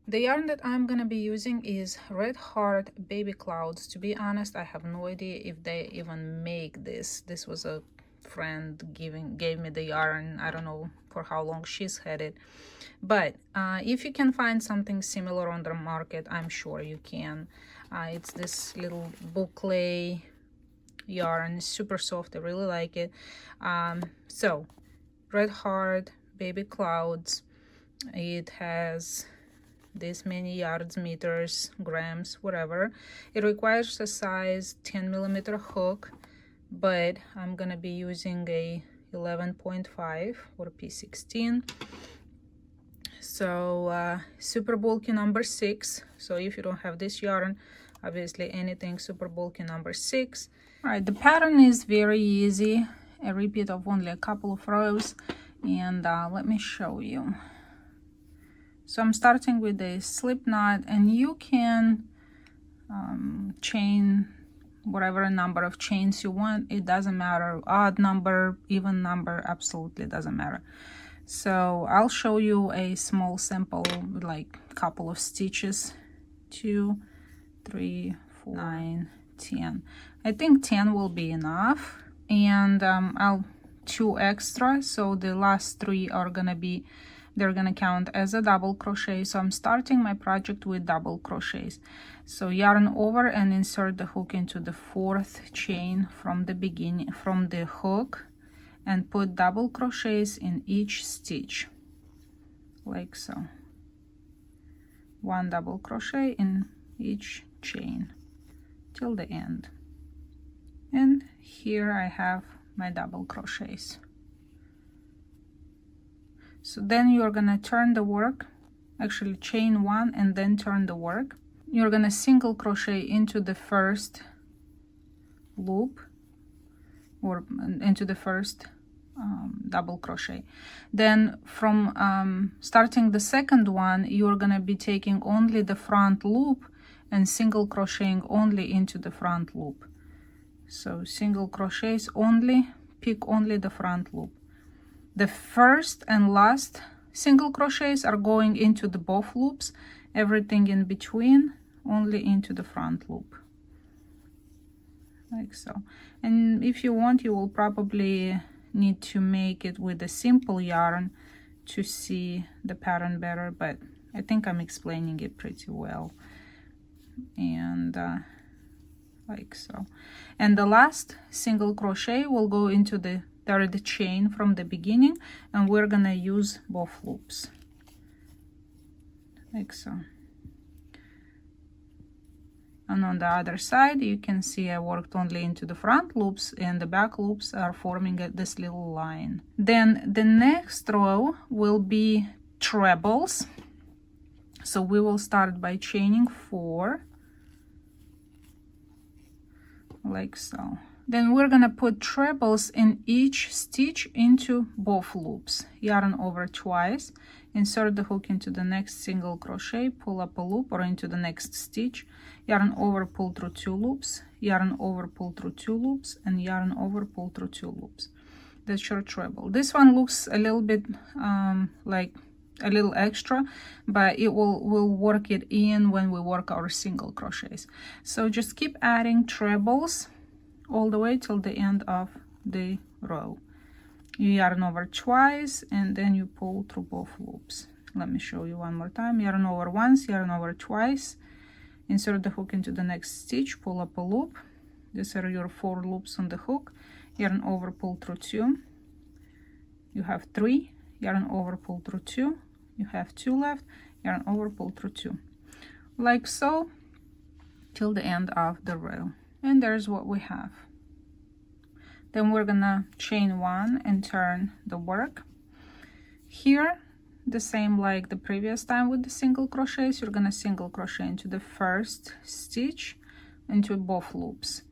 The yarn that I'm gonna be using is Red Heart Baby Clouds. To be honest, I have no idea if they even make this. This was a friend gave me the yarn. I don't know for how long she's had it. But if you can find something similar on the market, I'm sure you can. It's this little boucle yarn, super soft. I really like it. So Red Heart Baby Clouds. It has this many yards, meters, grams, whatever. It requires a size 10 millimeter hook, but I'm gonna be using a 11.5 or P16. So super bulky number 6. So if you don't have this yarn, obviously anything super bulky number 6. All right, the pattern is very easy, a repeat of only a couple of rows, and let me show you. So I'm starting with a slip knot, and you can chain whatever number of chains you want. It doesn't matter, odd number, even number, absolutely doesn't matter. So I'll show you a small sample, like couple of stitches. 2, 3, 4, 9, 10. I think 10 will be enough, and I'll 2 extra, so the last 3 are gonna be, they're gonna count as a double crochet. So I'm starting my project with double crochets. So yarn over and insert the hook into the 4th chain from the beginning, from the hook, and put double crochets in each stitch, like so. 1 double crochet in each chain till the end. And here I have my double crochets. So then you're gonna turn the work, actually chain 1 and then turn the work. You're gonna single crochet into the first loop, or into the first double crochet. Then from starting the second one, you're gonna be taking only the front loop and single crocheting only into the front loop. So single crochets only, pick only the front loop. The first and last single crochets are going into the both loops. Everything in between only into the front loop, like so. And if you want, you will probably need to make it with a simple yarn to see the pattern better, but I think I'm explaining it pretty well. And like so. And the last single crochet will go into the 3rd chain from the beginning, and we're gonna use both loops, like so. And on the other side, you can see I worked only into the front loops, and the back loops are forming this little line. Then the next row will be trebles. So we will start by chaining 4, like so. Then we're gonna put trebles in each stitch into both loops. Yarn over twice, insert the hook into the next single crochet, pull up a loop, or into the next stitch, yarn over, pull through 2 loops, yarn over, pull through 2 loops, and yarn over, pull through 2 loops. That's your treble. This one looks a little bit like a little extra, but it will work it in when we work our single crochets. So just keep adding trebles all the way till the end of the row. You yarn over twice, and then you pull through both loops. Let me show you one more time. Yarn over once, yarn over twice, insert the hook into the next stitch, pull up a loop. These are your 4 loops on the hook. Yarn over, pull through 2. You have 3. Yarn over, pull through 2. You have 2 left. Yarn over, pull through 2, like so, till the end of the row. And there's what we have. Then we're gonna chain 1 and turn the work. Here, the same like the previous time with the single crochets, you're gonna single crochet into the first stitch, into both loops.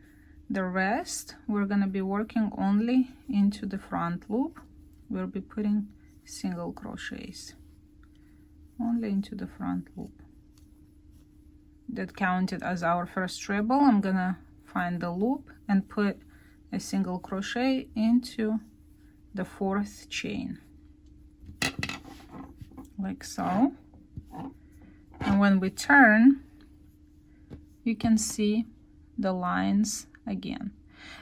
The rest, we're gonna be working only into the front loop. We'll be putting single crochets only into the front loop. That counted as our first treble. I'm gonna find the loop and put a single crochet into the 4th chain, like so. And when we turn, you can see the lines again.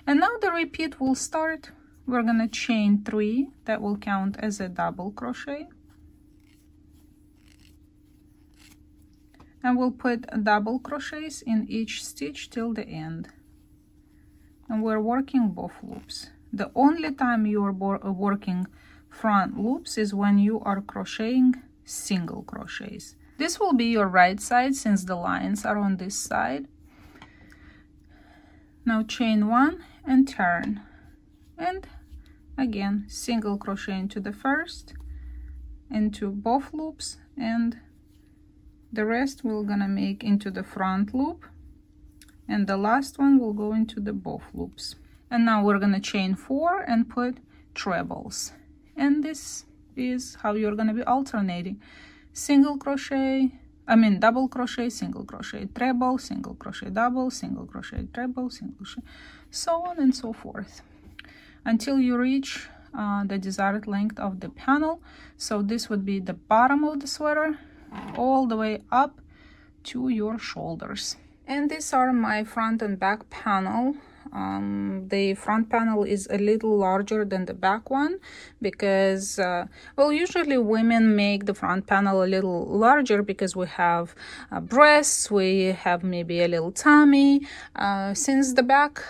And now the repeat will start. We're gonna chain 3, that will count as a double crochet. And we'll put double crochets in each stitch till the end. And we're working both loops. The only time you are working front loops is when you are crocheting single crochets. This will be your right side since the lines are on this side. Now chain 1 and turn, and again single crochet into the first, into both loops, and the rest we're gonna make into the front loop, and the last one will go into the both loops. And now we're gonna chain 4 and put trebles, and this is how you're gonna be alternating: single crochet, double crochet, single crochet, treble, single crochet, double, single crochet, treble, single crochet, so on and so forth until you reach the desired length of the panel. So this would be the bottom of the sweater all the way up to your shoulders. And these are my front and back panel. The front panel is a little larger than the back one because, well, usually women make the front panel a little larger because we have breasts, we have maybe a little tummy. Since the back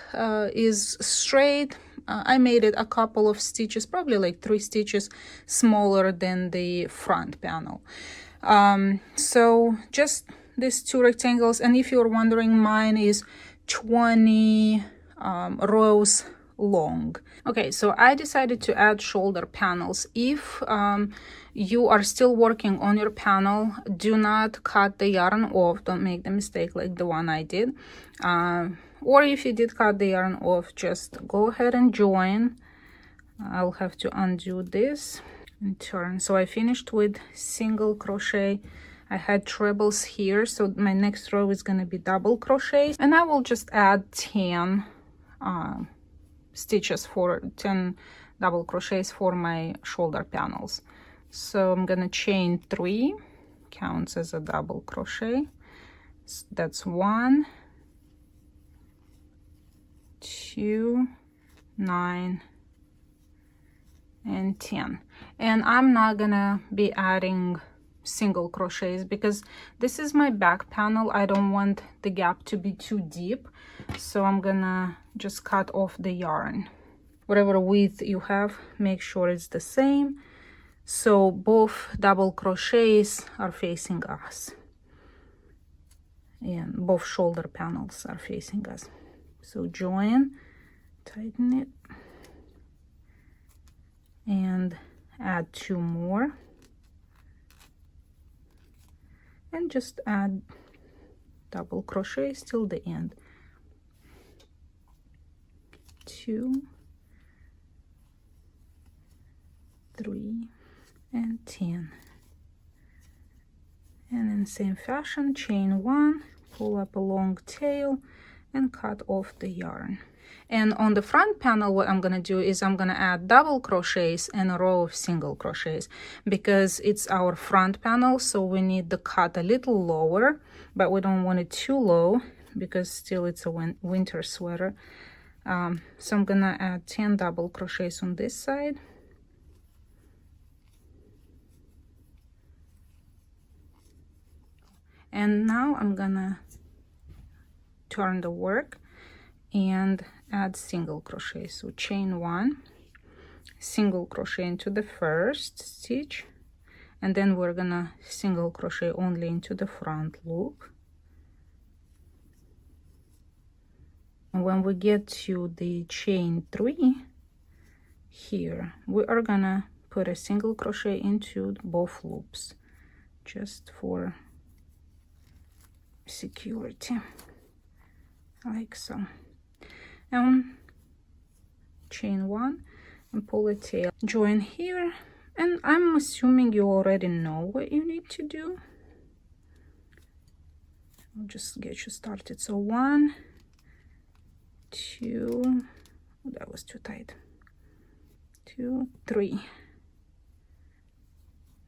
is straight, I made it a couple of stitches, probably like 3 stitches smaller than the front panel. So just these 2 rectangles, and if you're wondering, mine is 20 rows long. Okay, so I decided to add shoulder panels. If you are still working on your panel, do not cut the yarn off. Don't make the mistake like the one I did. Or if you did cut the yarn off, just go ahead and join. I'll have to undo this and turn. So I finished with single crochet. I had trebles here, so my next row is going to be double crochets, and I will just add 10 stitches for 10 double crochets for my shoulder panels. So I'm gonna chain 3, counts as a double crochet. So that's 1, 2, 9, and 10. And I'm not gonna be adding single crochets because this is my back panel. I don't want the gap to be too deep, so I'm gonna just cut off the yarn. Whatever width you have, make sure it's the same, so both double crochets are facing us and both shoulder panels are facing us. So join, tighten it, and add 2 more, and just add double crochets till the end. 2, 3, and 10. And in the same fashion, chain 1, pull up a long tail, and cut off the yarn. And on the front panel, what I'm gonna do is I'm gonna add double crochets and a row of single crochets because it's our front panel, so we need the cut a little lower, but we don't want it too low because still it's a winter sweater. So I'm gonna add 10 double crochets on this side. And now I'm gonna turn the work and add single crochet. So chain 1, single crochet into the first stitch, and then we're gonna single crochet only into the front loop. And when we get to the chain 3 here, we are gonna put a single crochet into both loops just for security, like so. And chain 1 and pull a tail, join here, and I'm assuming you already know what you need to do. I'll just get you started. So 1, 2, that was too tight, 2, 3,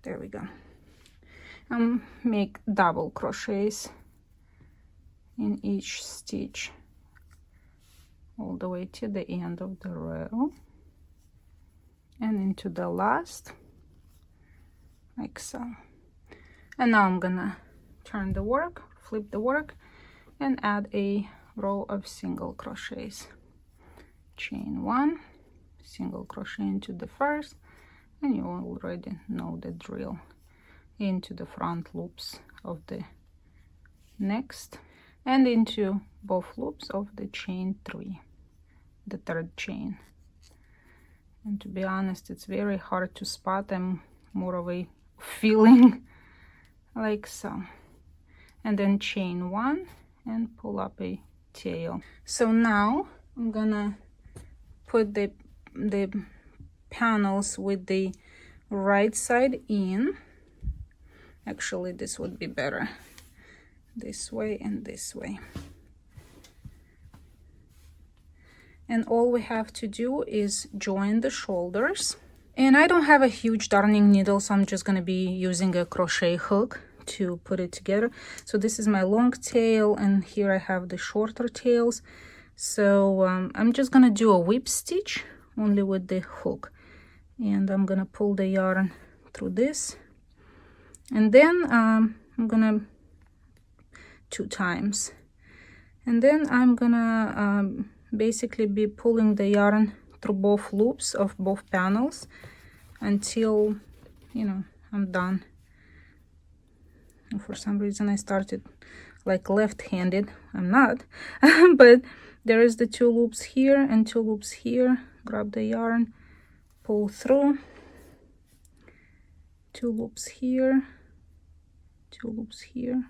there we go. make double crochets in each stitch all the way to the end of the row and into the last, like so. And now I'm gonna turn the work, flip the work, and add a row of single crochets. Chain one, single crochet into the first, and you already know the drill, into the front loops of the next and into both loops of the chain 3, the third chain. And to be honest, it's very hard to spot. I'm more of a feeling, like so. And then chain 1 and pull up a tail. So now I'm gonna put the panels with the right side in. Actually, this would be better, this way and this way. And all we have to do is join the shoulders. And I don't have a huge darning needle, so I'm just going to be using a crochet hook to put it together. So this is my long tail, and here I have the shorter tails. So I'm just going to do a whip stitch only with the hook. And I'm going to pull the yarn through this. And then I'm going to 2 times. And then I'm going to basically be pulling the yarn through both loops of both panels until, you know, I'm done. And for some reason I started like left-handed. I'm not. But there is the 2 loops here and 2 loops here. Grab the yarn, pull through, 2 loops here, 2 loops here,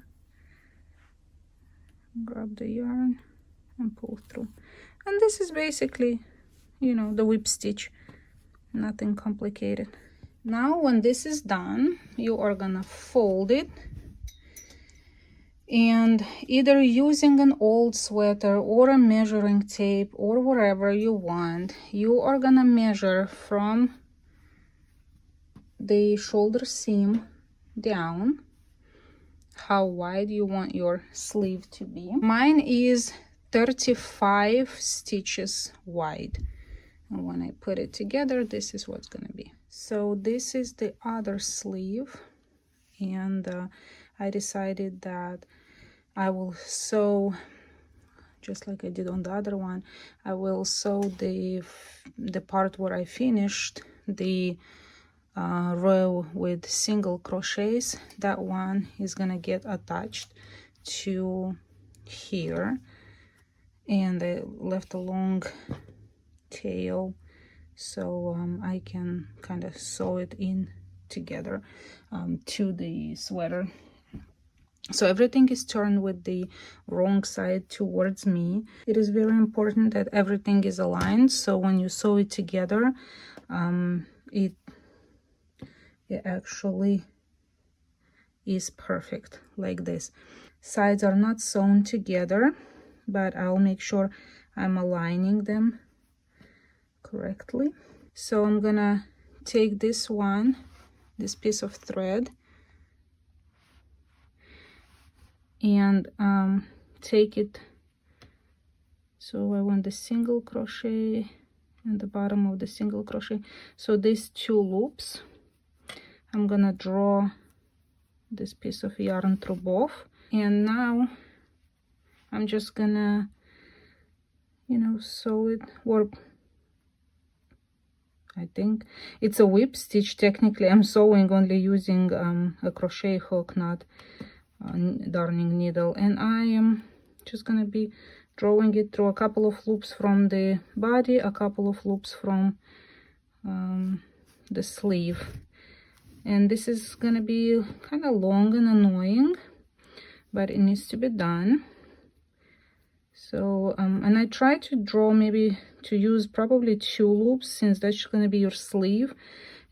grab the yarn and pull through. And this is basically, you know, the whip stitch, nothing complicated. Now when this is done, you are gonna fold it, and either using an old sweater or a measuring tape or whatever you want, you are gonna measure from the shoulder seam down how wide you want your sleeve to be. Mine is 35 stitches wide, and when I put it together, this is what's gonna be. So this is the other sleeve, and I decided that I will sew, just like I did on the other one, I will sew the part where I finished the row with single crochets. That one is gonna get attached to here, and I left a long tail, so I can kind of sew it in together to the sweater. So everything is turned with the wrong side towards me. It is very important that everything is aligned, so when you sew it together, it actually is perfect like this. Sides are not sewn together, but I'll make sure I'm aligning them correctly. So I'm gonna take this piece of thread, and take it, so I want the single crochet and the bottom of the single crochet. So these 2 loops, I'm gonna draw this piece of yarn through both, and now I'm just gonna, you know, sew it, or I think it's a whip stitch. Technically I'm sewing only using a crochet hook, not darning needle, and I am just gonna be drawing it through a couple of loops from the body, a couple of loops from the sleeve. And this is gonna be kind of long and annoying, but it needs to be done. So and I try to draw, maybe to use probably 2 loops, since that's going to be your sleeve,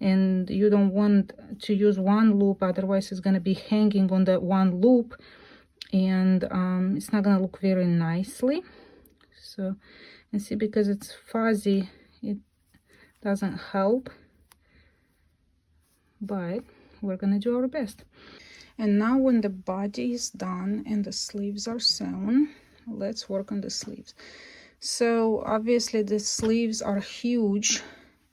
and you don't want to use 1 loop, otherwise it's going to be hanging on that 1 loop, and it's not going to look very nicely. So, and see, because it's fuzzy, it doesn't help, but we're going to do our best. And now when the body is done and the sleeves are sewn, let's work on the sleeves. So obviously the sleeves are huge,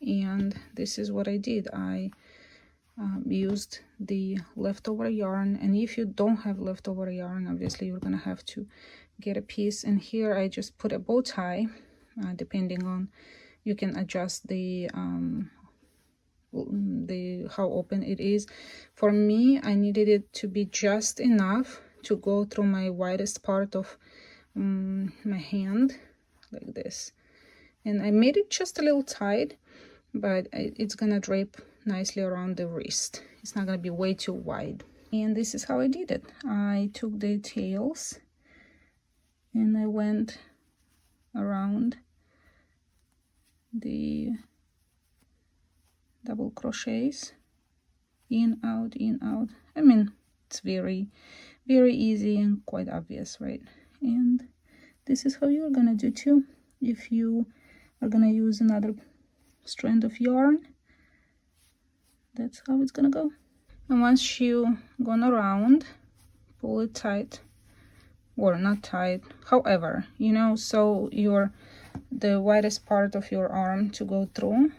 and this is what I did. I used the leftover yarn, and if you don't have leftover yarn, obviously you're gonna have to get a piece. And here I just put a bow tie, depending on, you can adjust the how open it is. For me, I needed it to be just enough to go through my widest part of my hand, like this. And I made it just a little tight, but it's gonna drape nicely around the wrist. It's not gonna be way too wide. And this is how I did it. I took the tails and I went around the double crochets, in, out, in, out. I mean, it's very easy and quite obvious, right? And this is how you're gonna do too. If you are gonna use another strand of yarn, that's how it's gonna go. And once you gone around, pull it tight, or not tight, however, you know, so the widest part of your arm to go through.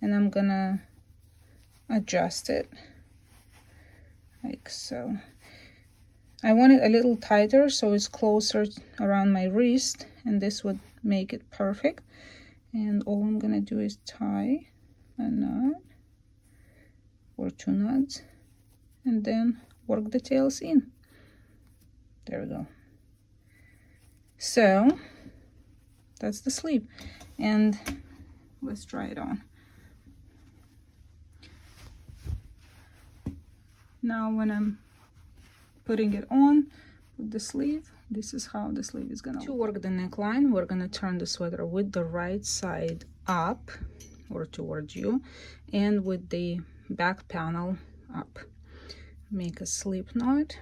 And I'm gonna adjust it like so. I want it a little tighter so it's closer around my wrist, and this would make it perfect. And all I'm gonna do is tie a knot or 2 knots and then work the tails in. There we go. So that's the sleeve, and let's try it on. Now when I'm putting it on with the sleeve, this is how the sleeve is gonna look. To work the neckline, we're gonna turn the sweater with the right side up or towards you, and with the back panel up. Make a slip knot,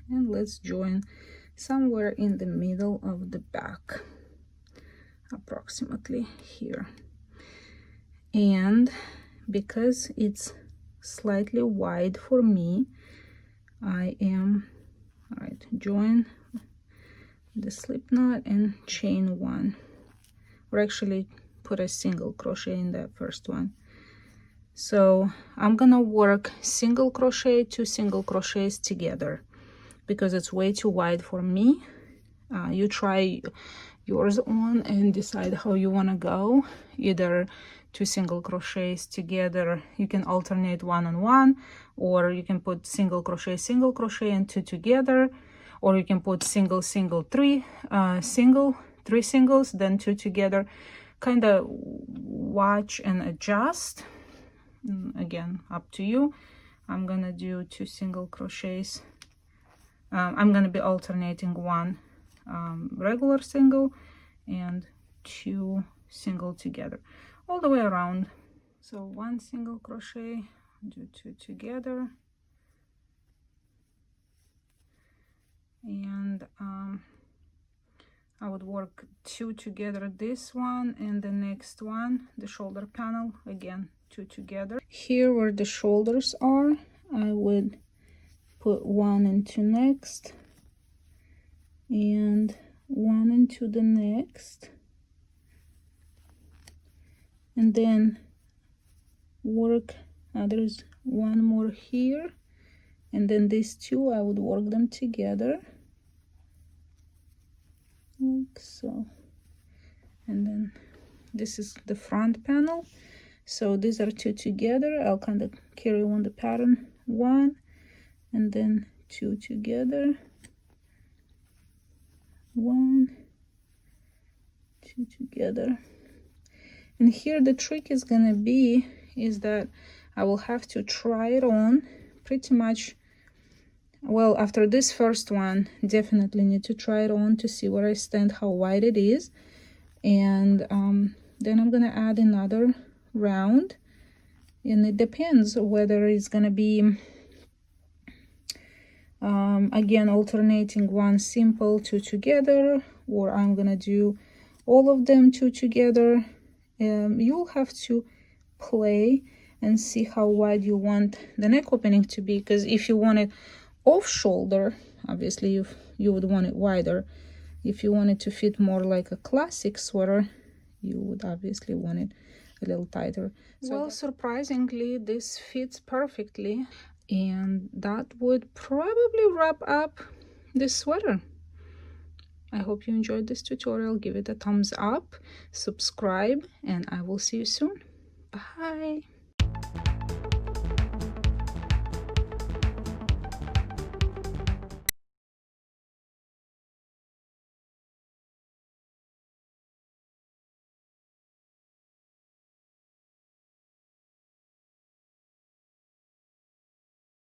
and let's join somewhere in the middle of the back, approximately here. And because it's slightly wide for me, I am, all right, join the slip knot and chain 1, or actually put a single crochet in that first one. So I'm gonna work single crochet, 2 single crochets together because it's way too wide for me. You try yours on and decide how you want to go. Either 2 single crochets together, you can alternate 1 on 1, or you can put single crochet and 2 together, or you can put single 3 3 singles, then 2 together. Kind of watch and adjust. Again, up to you. I'm gonna do 2 single crochets. I'm gonna be alternating 1 regular single and 2 single together all the way around. So 1 single crochet, do 2 together, and I would work 2 together, this one, and the next one, the shoulder panel, again 2 together. Here where the shoulders are, I would put 1 into next and 1 into the next, and then work, there's 1 more here, and then these 2 I would work them together like so. And then this is the front panel, so these are 2 together. I'll kind of carry on the pattern, 1 and then 2 together, 1, 2 together. And here the trick is gonna be is that I will have to try it on pretty much, well, after this first one, definitely need to try it on to see where I stand, how wide it is. And then I'm gonna add another round, and it depends whether it's gonna be again alternating 1 simple, 2 together, or I'm gonna do all of them 2 together. You'll have to play and see how wide you want the neck opening to be, because if you want it off shoulder, obviously you would want it wider. If you want it to fit more like a classic sweater, you would obviously want it a little tighter. So well, surprisingly, this fits perfectly, and that would probably wrap up this sweater. I hope you enjoyed this tutorial. Give it a thumbs up, subscribe, and I will see you soon. Bye.